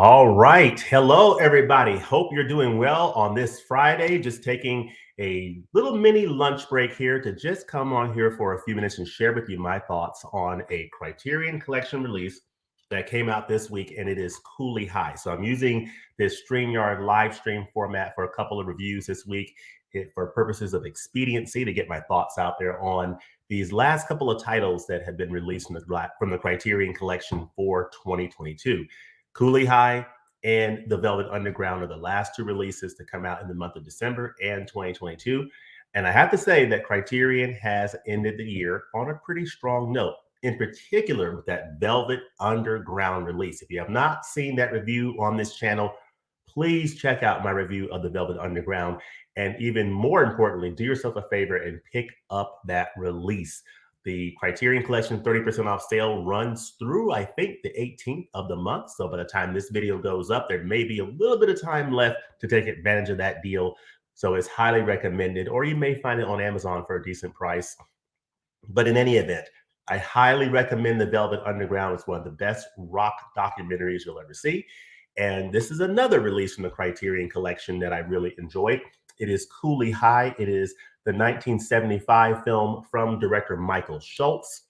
All right. Hello, everybody. Hope you're doing well on this Friday. Just taking a little mini lunch break here to just come on here for a few minutes and share with you my thoughts on a Criterion Collection release that came out this week, and it is Cooley High. So I'm using this StreamYard live stream format for a couple of reviews this week for purposes of expediency to get my thoughts out there on these last couple of titles that have been released from the Criterion Collection for 2022. Cooley High and The Velvet Underground are the last two releases to come out in the month of December and 2022. And I have to say that Criterion has ended the year on a pretty strong note, in particular with that Velvet Underground release. If you have not seen that review on this channel, please check out my review of The Velvet Underground. And even more importantly, do yourself a favor and pick up that release. The Criterion Collection 30% off sale runs through, I think, the 18th of the month. So by the time this video goes up, there may be a little bit of time left to take advantage of that deal. So it's highly recommended, or you may find it on Amazon for a decent price. But in any event, I highly recommend The Velvet Underground. It's one of the best rock documentaries you'll ever see. And this is another release from the Criterion Collection that I really enjoyed. It is Cooley High. It is the 1975 film from director Michael Schultz.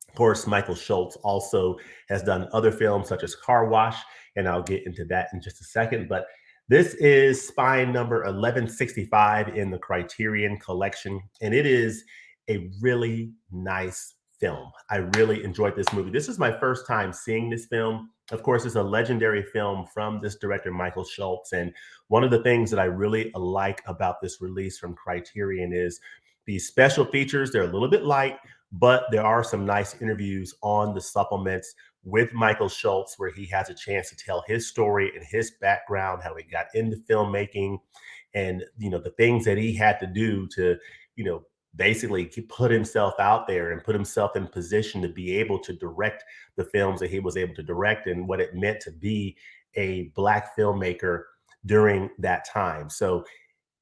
Of course, Michael Schultz also has done other films such as Car Wash, and I'll get into that in just a second. But this is spine number 1165 in the Criterion Collection, and it is a really nice film. I really enjoyed this movie. This is my first time seeing this film. Of course, it's a legendary film from this director, Michael Schultz. And one of the things that I really like about this release from Criterion is these special features. They're a little bit light, but there are some nice interviews on the supplements with Michael Schultz, where he has a chance to tell his story and his background, how he got into filmmaking, and the things that he had to do to basically put himself out there and put himself in position to be able to direct the films that he was able to direct, and what it meant to be a Black filmmaker during that time. So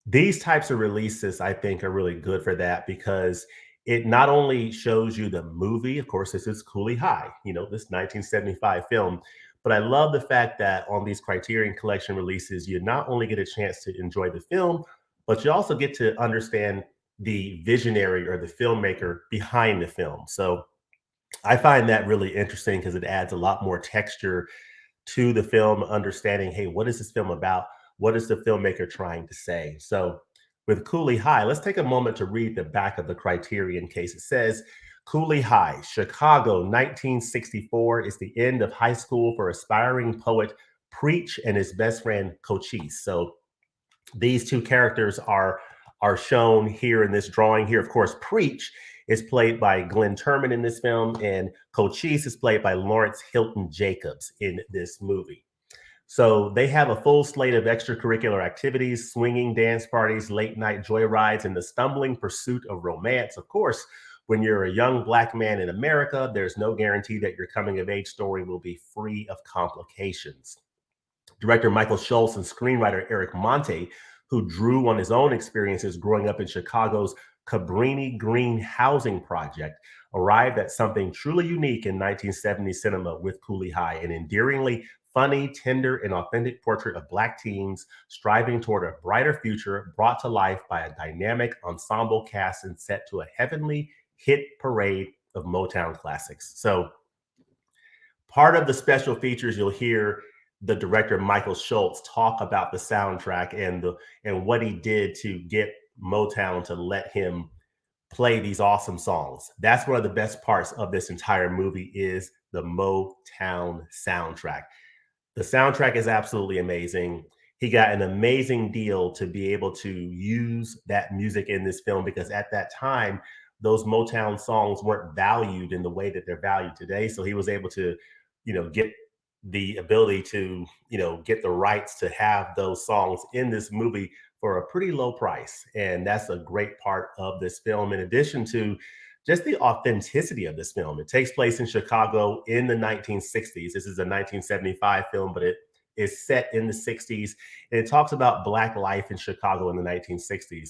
these types of releases, I think, are really good for that, because it not only shows you the movie. Of course, this is Cooley High, this 1975 film, but I love the fact that on these Criterion Collection releases, you not only get a chance to enjoy the film, but you also get to understand the visionary or the filmmaker behind the film. So I find that really interesting, because it adds a lot more texture to the film, understanding, hey, what is this film about? What is the filmmaker trying to say? So with Cooley High, let's take a moment to read the back of the Criterion case. It says, Cooley High, Chicago, 1964 is the end of high school for aspiring poet Preach and his best friend Cochise. So these two characters are shown here in this drawing here. Of course, Preach is played by Glynn Turman in this film, and Cochise is played by Lawrence Hilton-Jacobs in this movie. So they have a full slate of extracurricular activities, swinging dance parties, late night joyrides, and the stumbling pursuit of romance. Of course, when you're a young Black man in America, there's no guarantee that your coming of age story will be free of complications. Director Michael Schultz and screenwriter Eric Monte, who drew on his own experiences growing up in Chicago's Cabrini Green housing project, arrived at something truly unique in 1970 cinema with Cooley High, an endearingly funny, tender, and authentic portrait of Black teens striving toward a brighter future, brought to life by a dynamic ensemble cast and set to a heavenly hit parade of Motown classics. So part of the special features, you'll hear the director Michael Schultz talk about the soundtrack and what he did to get Motown to let him play these awesome songs. That's one of the best parts of this entire movie, is the Motown soundtrack. The soundtrack is absolutely amazing. He got an amazing deal to be able to use that music in this film, because at that time, those Motown songs weren't valued in the way that they're valued today. So he was able to, get the ability to, get the rights to have those songs in this movie for a pretty low price. And that's a great part of this film, in addition to just the authenticity of this film. It takes place in Chicago in the 1960s. This is a 1975 film, but it is set in the 60s. And it talks about Black life in Chicago in the 1960s.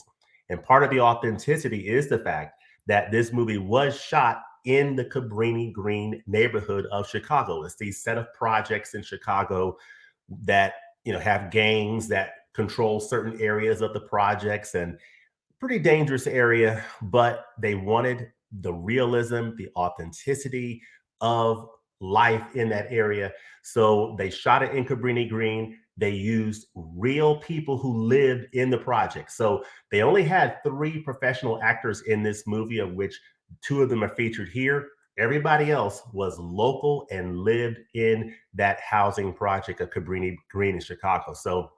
And part of the authenticity is the fact that this movie was shot in the Cabrini Green neighborhood of Chicago. It's these set of projects in Chicago that have gangs that control certain areas of the projects, and pretty dangerous area, but they wanted the realism, the authenticity of life in that area. So they shot it in Cabrini Green. They used real people who lived in the project. So they only had three professional actors in this movie, of which two of them are featured here. Everybody else was local and lived in that housing project of Cabrini Green in Chicago. So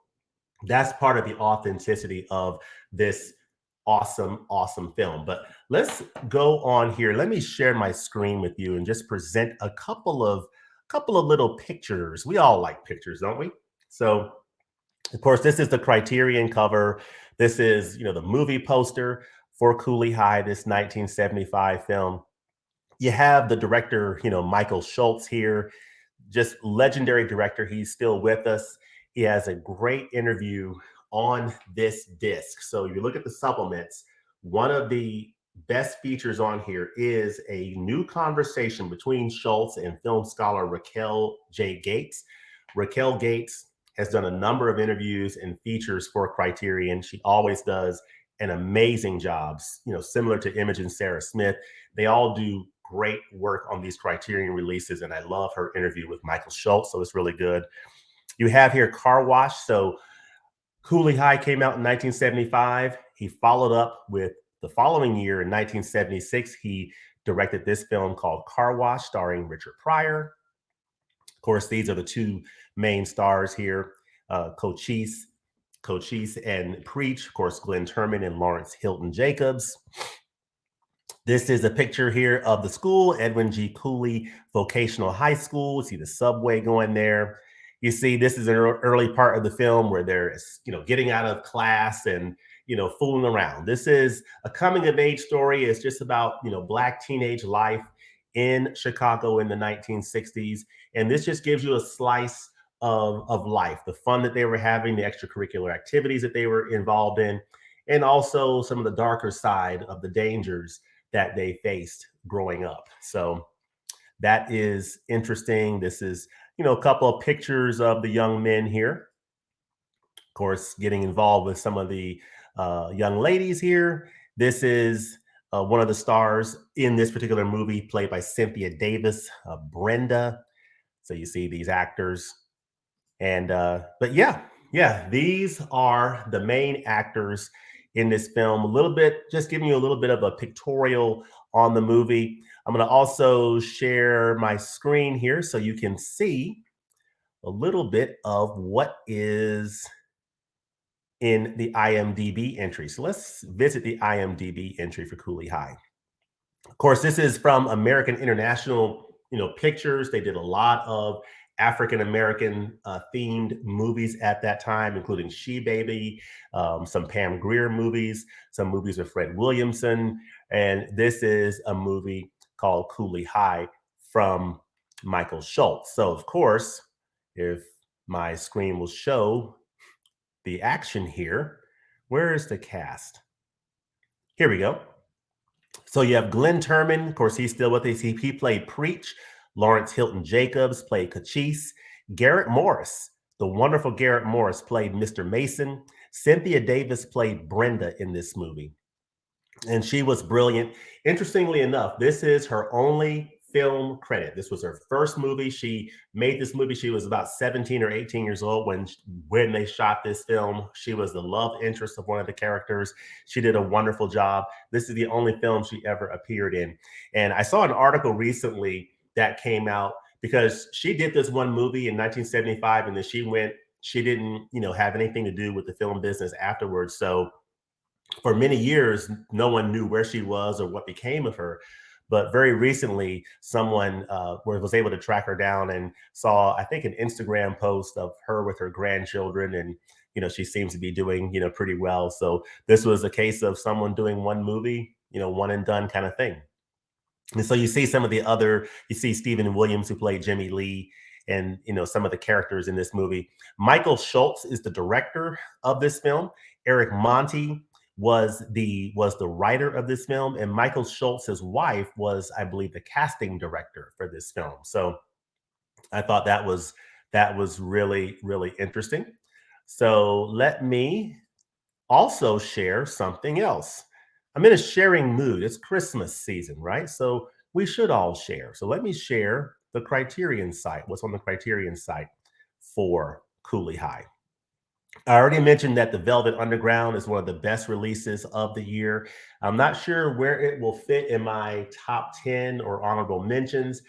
that's part of the authenticity of this awesome film. But let's go on here. Let me share my screen with you and just present a couple of little pictures. We all like pictures, don't we? So of course, this is the Criterion cover. This is, the movie poster for Cooley High, this 1975 film. You have the director, Michael Schultz here, just legendary director. He's still with us. He has a great interview on this disc. So if you look at the supplements, one of the best features on here is a new conversation between Schultz and film scholar Raquel J. Gates. Raquel Gates has done a number of interviews and features for Criterion. She always does an amazing job, similar to Imogen Sarah Smith. They all do great work on these Criterion releases, and I love her interview with Michael Schultz, so it's really good. You have here Car Wash. So Cooley High came out in 1975. He followed up with the following year in 1976. He directed this film called Car Wash, starring Richard Pryor. Of course, these are the two main stars here, Cochise and Preach. Of course, Glynn Turman and Lawrence Hilton-Jacobs. This is a picture here of the school, Edwin G. Cooley Vocational High School. See the subway going there. You see, this is an early part of the film where they're, getting out of class and, fooling around. This is a coming of age story. It's just about, Black teenage life in Chicago in the 1960s. And this just gives you a slice of life, the fun that they were having, the extracurricular activities that they were involved in, and also some of the darker side of the dangers that they faced growing up. So that is interesting. This is, a couple of pictures of the young men here. Of course, getting involved with some of the young ladies here. This is one of the stars in this particular movie, played by Cynthia Davis, Brenda. So you see these actors. And but yeah, these are the main actors in this film. A little bit, just giving you a little bit of a pictorial on the movie. I'm going to also share my screen here so you can see a little bit of what is in the IMDb entry. So let's visit the IMDb entry for Cooley High. Of course, this is from American International, Pictures. They did a lot of African American themed movies at that time, including She Baby, some Pam Grier movies, some movies with Fred Williamson, and this is a movie called Cooley High from Michael Schultz. So, of course, if my screen will show the action here, where is the cast? Here we go. So you have Glynn Turman. Of course, he's still with us. He played Preach. Lawrence Hilton-Jacobs played Cochise. Garrett Morris, the wonderful Garrett Morris, played Mr. Mason. Cynthia Davis played Brenda in this movie, and she was brilliant. Interestingly enough, this is her only film credit. This was her first movie. She made this movie. She was about 17 or 18 years old when they shot this film. She was the love interest of one of the characters. She did a wonderful job. This is the only film she ever appeared in. And I saw an article recently that came out because she did this one movie in 1975, and then she didn't, have anything to do with the film business afterwards. So for many years, no one knew where she was or what became of her. But very recently, someone was able to track her down and saw, I think, an Instagram post of her with her grandchildren. And, she seems to be doing, pretty well. So this was a case of someone doing one movie, one and done kind of thing. And so you see you see Stephen Williams, who played Jimmy Lee, and, some of the characters in this movie. Michael Schultz is the director of this film. Eric Monti was the writer of this film, and Michael Schultz's wife was, I believe, the casting director for this film. So I thought that was That was really, really interesting. So let me also share something else. I'm in a sharing mood. It's Christmas season, right? So we should all share. So let me share the Criterion site, what's on the Criterion site for Cooley High. I already mentioned that The Velvet Underground is one of the best releases of the year. I'm not sure where it will fit in my top 10 or honorable mentions.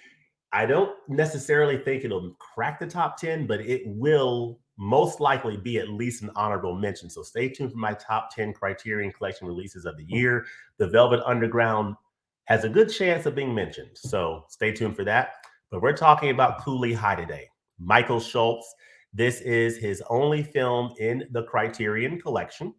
I don't necessarily think it'll crack the top 10, but it will most likely be at least an honorable mention. So stay tuned for my top 10 Criterion Collection releases of the year. The Velvet Underground has a good chance of being mentioned. So stay tuned for that. But we're talking about Cooley High today. Michael Schultz. This is his only film in the Criterion Collection.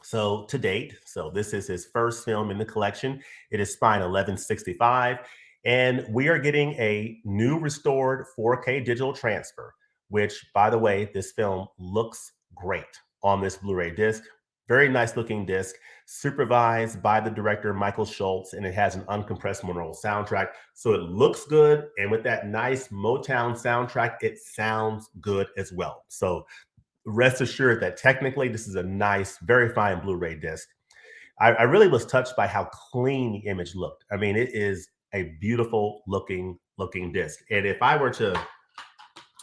So to date, so this is his first film in the collection. It is Spine 1165. And we are getting a new restored 4K digital transfer, which, by the way, this film looks great on this Blu-ray disc. Very nice looking disc, supervised by the director Michael Schultz, and it has an uncompressed monaural soundtrack. So it looks good. And with that nice Motown soundtrack, it sounds good as well. So rest assured that technically this is a nice, very fine Blu-ray disc. I really was touched by how clean the image looked. I mean, it is a beautiful looking disc. And if I were to,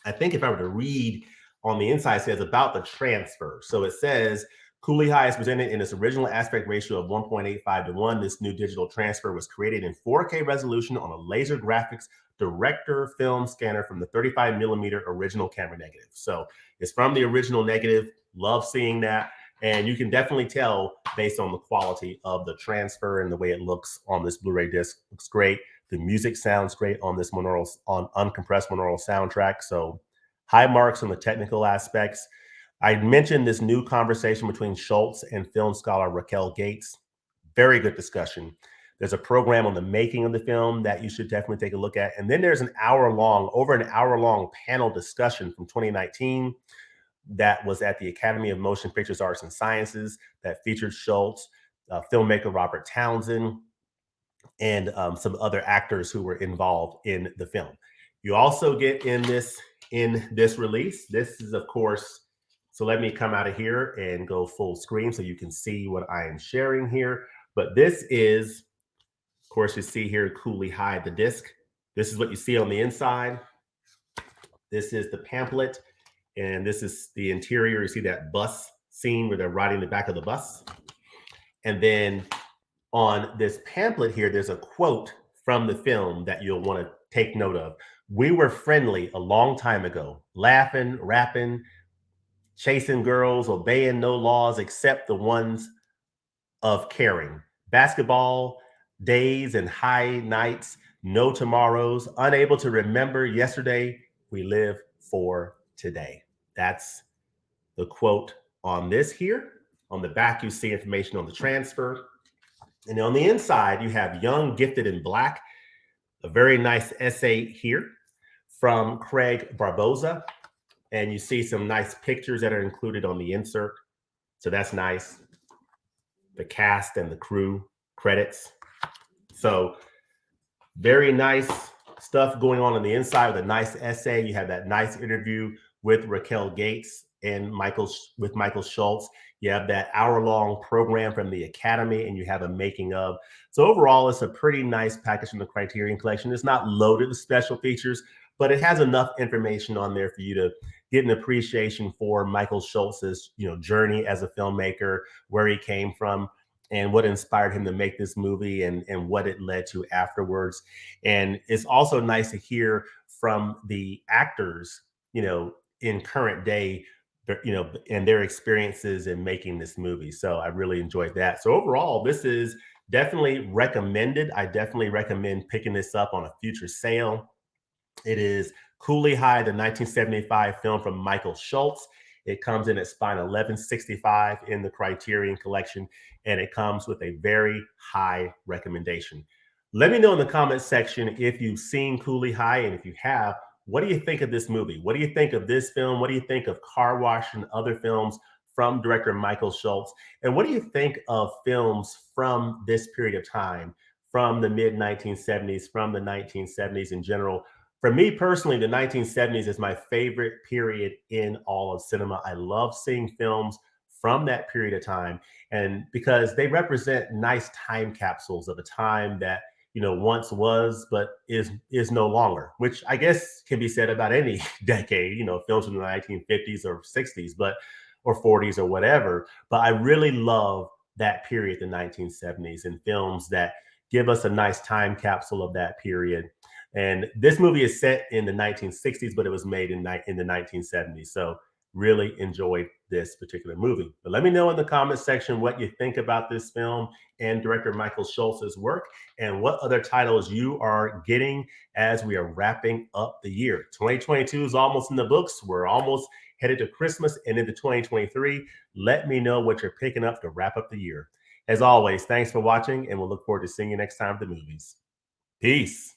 I think if I were to read on the inside, it says about the transfer. So it says Cooley High is presented in its original aspect ratio of 1.85 to 1. This new digital transfer was created in 4K resolution on a laser graphics director film scanner from the 35 millimeter original camera negative. So it's from the original negative. Love seeing that. And you can definitely tell based on the quality of the transfer and the way it looks on this Blu-ray disc. Looks great. The music sounds great on this monaural, on uncompressed monaural soundtrack. So high marks on the technical aspects. I mentioned this new conversation between Schultz and film scholar Raquel Gates. Very good discussion. There's a program on the making of the film that you should definitely take a look at. And then there's over an hour long panel discussion from 2019 that was at the Academy of Motion Pictures Arts and Sciences that featured Schultz, filmmaker Robert Townsend, and some other actors who were involved in the film. You also get in this release. This is, of course, so let me come out of here and go full screen so you can see what I am sharing here. But this is, of course, you see here Cooley High, the disc. This is what you see on the inside. This is the pamphlet, and this is the interior. You see that bus scene where they're riding the back of the bus. And then on this pamphlet here, there's a quote from the film that you'll want to take note of. We were friendly a long time ago, laughing, rapping, chasing girls, obeying no laws except the ones of caring. Basketball days and high nights, no tomorrows, unable to remember yesterday. We live for today. That's the quote on this here. On the back, you see information on the transfer. And on the inside, you have Young, Gifted, and Black, a very nice essay here from Craig Barboza. And you see some nice pictures that are included on the insert. So that's nice. The cast and the crew credits. So very nice stuff going on the inside with a nice essay. You have that nice interview with Raquel Gates and Michael Schultz. You have that hour-long program from the Academy, and you have a making of. So overall, it's a pretty nice package from the Criterion Collection. It's not loaded with special features, but it has enough information on there for you to get an appreciation for Michael Schultz's, journey as a filmmaker, where he came from, and what inspired him to make this movie, and what it led to afterwards. And it's also nice to hear from the actors, in current day, and their experiences in making this movie. So I really enjoyed that. So overall, this is definitely recommended. I definitely recommend picking this up on a future sale. It is Cooley High, the 1975 film from Michael Schultz. It comes in at Spine 1165 in the Criterion Collection, and it comes with a very high recommendation. Let me know in the comments section if you've seen Cooley High, and if you have, what do you think of this movie? What do you think of this film? What do you think of Car Wash and other films from director Michael Schultz? And what do you think of films from this period of time, from the mid 1970s, from the 1970s in general? For me personally, the 1970s is my favorite period in all of cinema. I love seeing films from that period of time, and because they represent nice time capsules of a time that once was but is no longer, which I guess can be said about any decade, films from the 1950s or 60s, but or 40s or whatever. But I really love that period, the 1970s, and films that give us a nice time capsule of that period. And this movie is set in the 1960s, but it was made in the 1970s. So really enjoyed this particular movie. But let me know in the comments section what you think about this film and director Michael Schultz's work, and what other titles you are getting as we are wrapping up the year. 2022 is almost in the books. We're almost headed to Christmas and into 2023. Let me know what you're picking up to wrap up the year. As always, thanks for watching, and we'll look forward to seeing you next time at the movies. Peace.